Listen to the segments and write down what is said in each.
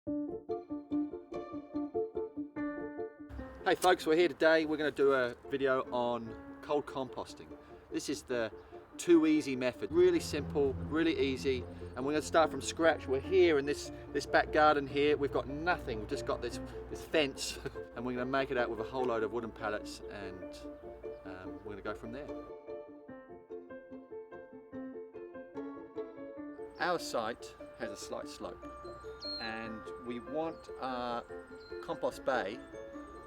Hey folks, we're here today. We're going to do a video on cold composting. This is the too easy method. Really simple, really easy, and we're going to start from scratch. We're here in this back garden here. We've got nothing. We've just got this fence, and we're going to make it out with a whole load of wooden pallets, and we're going to go from there. Our site has a slight slope, and we want our compost bay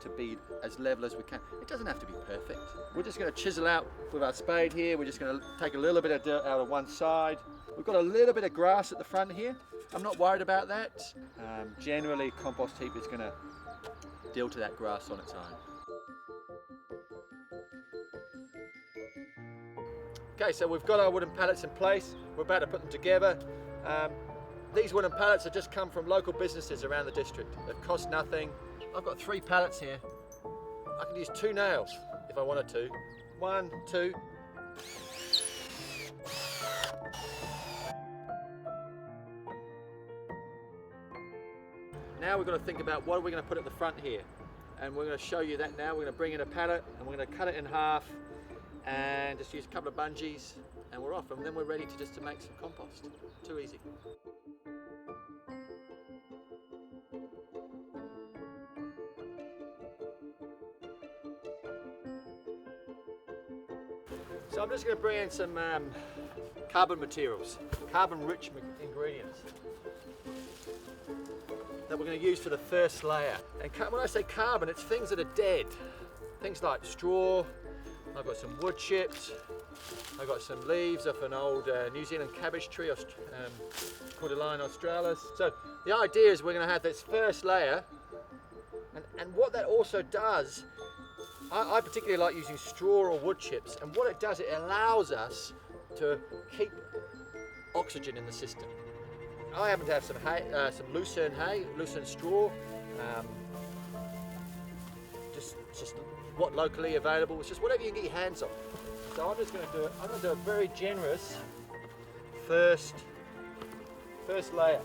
to be as level as we can. It doesn't have to be perfect. We're just going to chisel out with our spade here. We're just going to take a little bit of dirt out of one side. We've got a little bit of grass at the front here. I'm not worried about that. Generally, compost heap is going to deal to that grass on its own. Okay, so we've got our wooden pallets in place. We're about to put them together. These wooden pallets have just come from local businesses around the district. They've cost nothing. I've got 3 pallets here. I can use 2 nails if I wanted to. 1, 2. Now we're going to think about what are we going to put at the front here. And we're going to show you that now. We're going to bring in a pallet and we're going to cut it in half and just use a couple of bungees and we're off. And then we're ready to make some compost. Too easy. So I'm just going to bring in some carbon materials, carbon-rich ingredients that we're going to use for the first layer. And when I say carbon, it's things that are dead. Things like straw, I've got some wood chips, I've got some leaves off an old New Zealand cabbage tree, Cordyline australis. So the idea is we're going to have this first layer, and what that also does, I particularly like using straw or wood chips, and what it does, it allows us to keep oxygen in the system. I happen to have some hay, some lucerne hay, lucerne straw, just what locally available. It's just whatever you can get your hands on. So I'm just going to do it. I'm going to do a very generous first layer.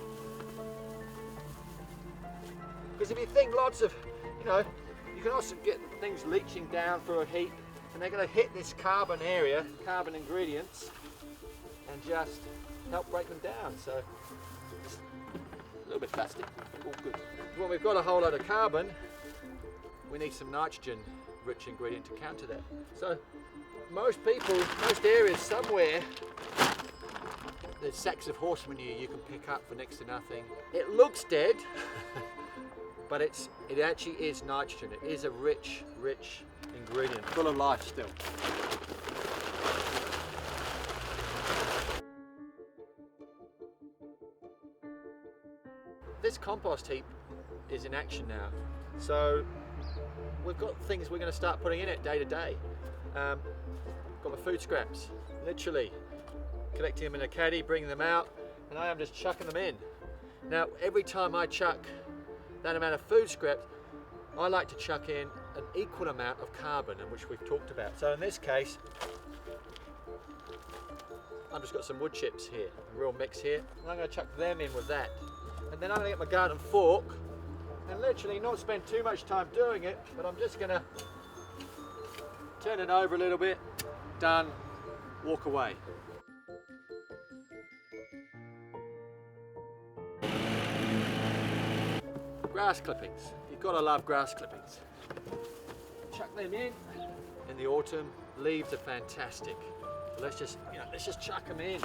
Because if you think lots of, you can also get things leaching down through a heap, and they're going to hit this carbon area, carbon ingredients, and just help break them down. So just a little bit plastic, all good. When we've got a whole load of carbon, we need some nitrogen-rich ingredient to counter that. So most areas somewhere, there's sacks of horse manure you can pick up for next to nothing. It looks dead. But it actually is nitrogen. It is a rich ingredient, full of life still. This compost heap is in action now. So we've got things we're going to start putting in it day to day. Got my food scraps, literally collecting them in a caddy, bringing them out, and I am just chucking them in. Now every time I chuck that amount of food scraps, I like to chuck in an equal amount of carbon, which we've talked about. So in this case, I've just got some wood chips here, a real mix here, and I'm going to chuck them in with that. And then I'm going to get my garden fork and literally not spend too much time doing it, but I'm just going to turn it over a little bit, done, walk away. Grass clippings. You've got to love grass clippings. Chuck them in the autumn. Leaves are fantastic. Let's just chuck them in.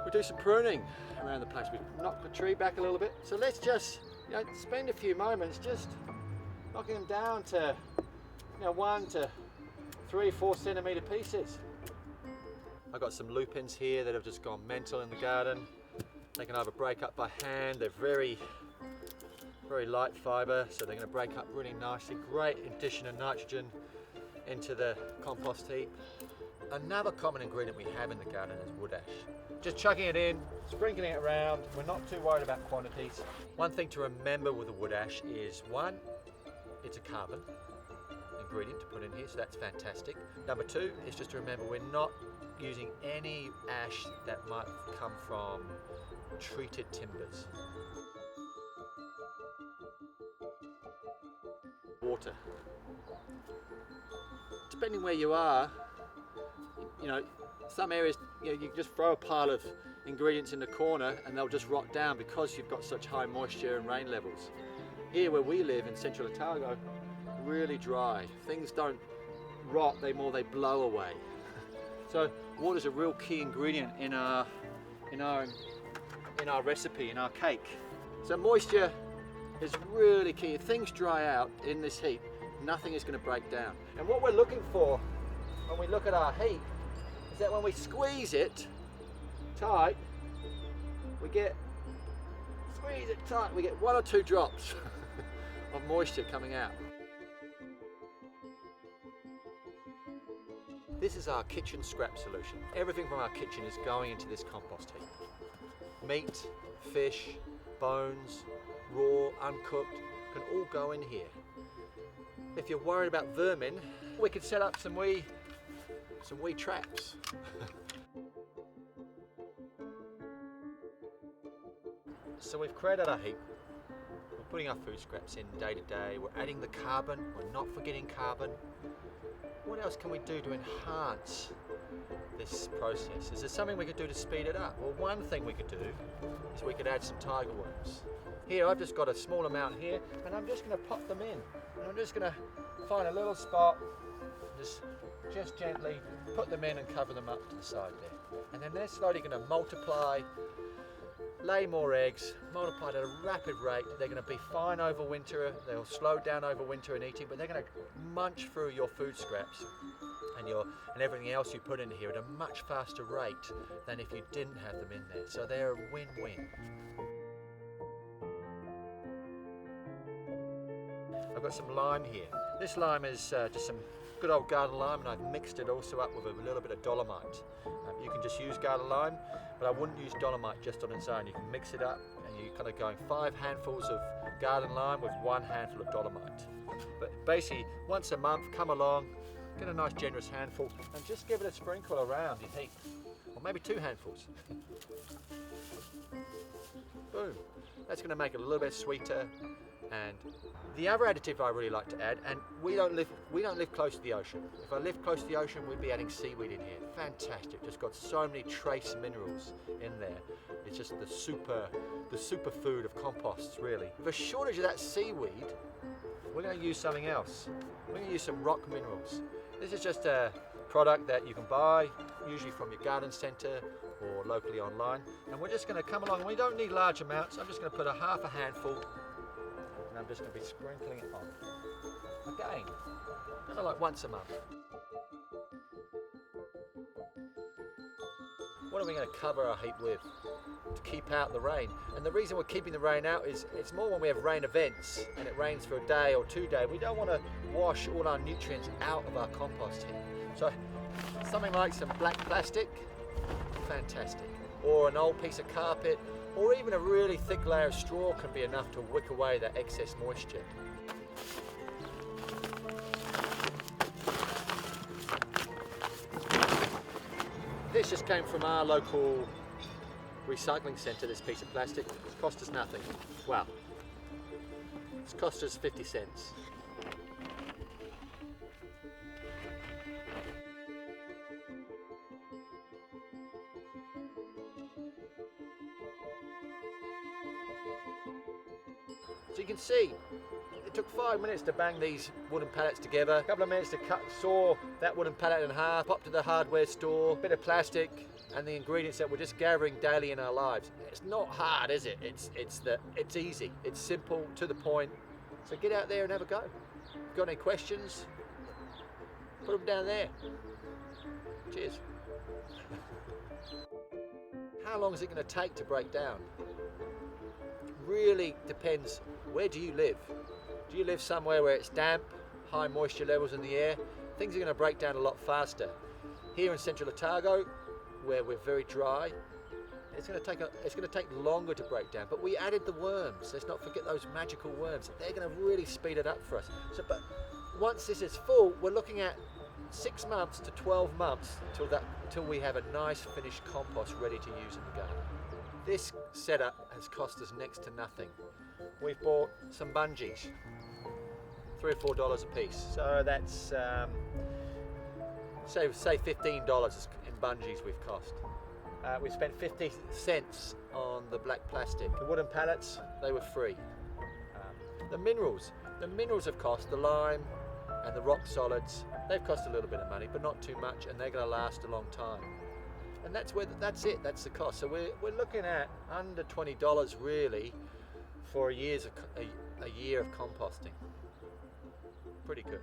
We do some pruning around the place. We knock the tree back a little bit. So let's just spend a few moments just knocking them down to 1 to 3, 4 centimetre pieces. I've got some lupins here that have just gone mental in the garden. They can either break up by hand. They're very light fibre, so they're going to break up really nicely. Great addition of nitrogen into the compost heap. Another common ingredient we have in the garden is wood ash. Just chucking it in, sprinkling it around. We're not too worried about quantities. One thing to remember with the wood ash is, 1, it's a carbon ingredient to put in here, so that's fantastic. Number 2 is just to remember we're not using any ash that might come from treated timbers. Water. Depending where you are, you know, some areas, you know, you just throw a pile of ingredients in the corner and they'll just rot down because you've got such high moisture and rain levels. Here where we live in central Otago, really dry. Things don't rot, they blow away. So water's a real key ingredient in our recipe, in our cake. So moisture is really key. If things dry out in this heap, nothing is going to break down. And what we're looking for when we look at our heap is that when we squeeze it tight, we get one or two drops of moisture coming out. This is our kitchen scrap solution. Everything from our kitchen is going into this compost heap. Meat, fish, bones, raw, uncooked, can all go in here. If you're worried about vermin, we could set up some wee traps. So we've created our heap. We're putting our food scraps in day to day. We're adding the carbon. We're not forgetting carbon. What else can we do to enhance this process? Is there something we could do to speed it up? Well, one thing we could do is we could add some tiger worms. Here, I've just got a small amount here, and I'm just going to pop them in. And I'm just going to find a little spot, just gently put them in and cover them up to the side there. And then they're slowly going to multiply, lay more eggs, multiply at a rapid rate. They're going to be fine over winter. They'll slow down over winter in eating, but they're going to munch through your food scraps and everything else you put in here at a much faster rate than if you didn't have them in there. So they're a win-win. I've got some lime here. This lime is just some good old garden lime, and I've mixed it also up with a little bit of dolomite. You can just use garden lime, but I wouldn't use dolomite just on its own. You can mix it up and you're kind of going 5 handfuls of garden lime with 1 handful of dolomite. But basically, once a month, come along, get a nice generous handful and just give it a sprinkle around your heap. Or maybe 2 handfuls. Boom. That's going to make it a little bit sweeter. And the other additive I really like to add, and we don't live close to the ocean. If I lived close to the ocean, we'd be adding seaweed in here. Fantastic, just got so many trace minerals in there. It's just the super food of composts, really. With a shortage of that seaweed, we're going to use something else. We're going to use some rock minerals. This is just a product that you can buy, usually from your garden centre or locally online. And we're just going to come along. We don't need large amounts. I'm just going to put a half a handful. I'm just going to be sprinkling it on. Again, kind of like once a month. What are we going to cover our heap with to keep out the rain? And the reason we're keeping the rain out is it's more when we have rain events and it rains for a day or 2 days. We don't want to wash all our nutrients out of our compost heap. So something like some black plastic, fantastic. Or an old piece of carpet, or even a really thick layer of straw can be enough to wick away that excess moisture. This just came from our local recycling centre, this piece of plastic. It's cost us nothing. Well, it's cost us 50 cents. So you can see, it took 5 minutes to bang these wooden pallets together, a couple of minutes to saw that wooden pallet in half, pop to the hardware store, bit of plastic, and the ingredients that we're just gathering daily in our lives. It's not hard, is it? It's easy, it's simple, to the point. So get out there and have a go. If you've got any questions, put them down there. Cheers. How long is it going to take to break down? Really depends, where do you live? Do you live somewhere where it's damp, high moisture levels in the air? Things are going to break down a lot faster. Here in central Otago, where we're very dry, it's going to take longer to break down. But we added the worms. Let's not forget those magical worms. They're going to really speed it up for us. So, but once this is full, we're looking at 6 months to 12 months till we have a nice finished compost ready to use in the garden. This setup has cost us next to nothing. We've bought some bungees, $3 or $4 a piece. So that's say $15 in bungees we've cost. We spent 50 cents on the black plastic. The wooden pallets, they were free. The minerals have cost, the lime and the rock solids, they've cost a little bit of money, but not too much, and they're going to last a long time. And that's the cost. So we're looking at under $20 really for a year of composting. Pretty good.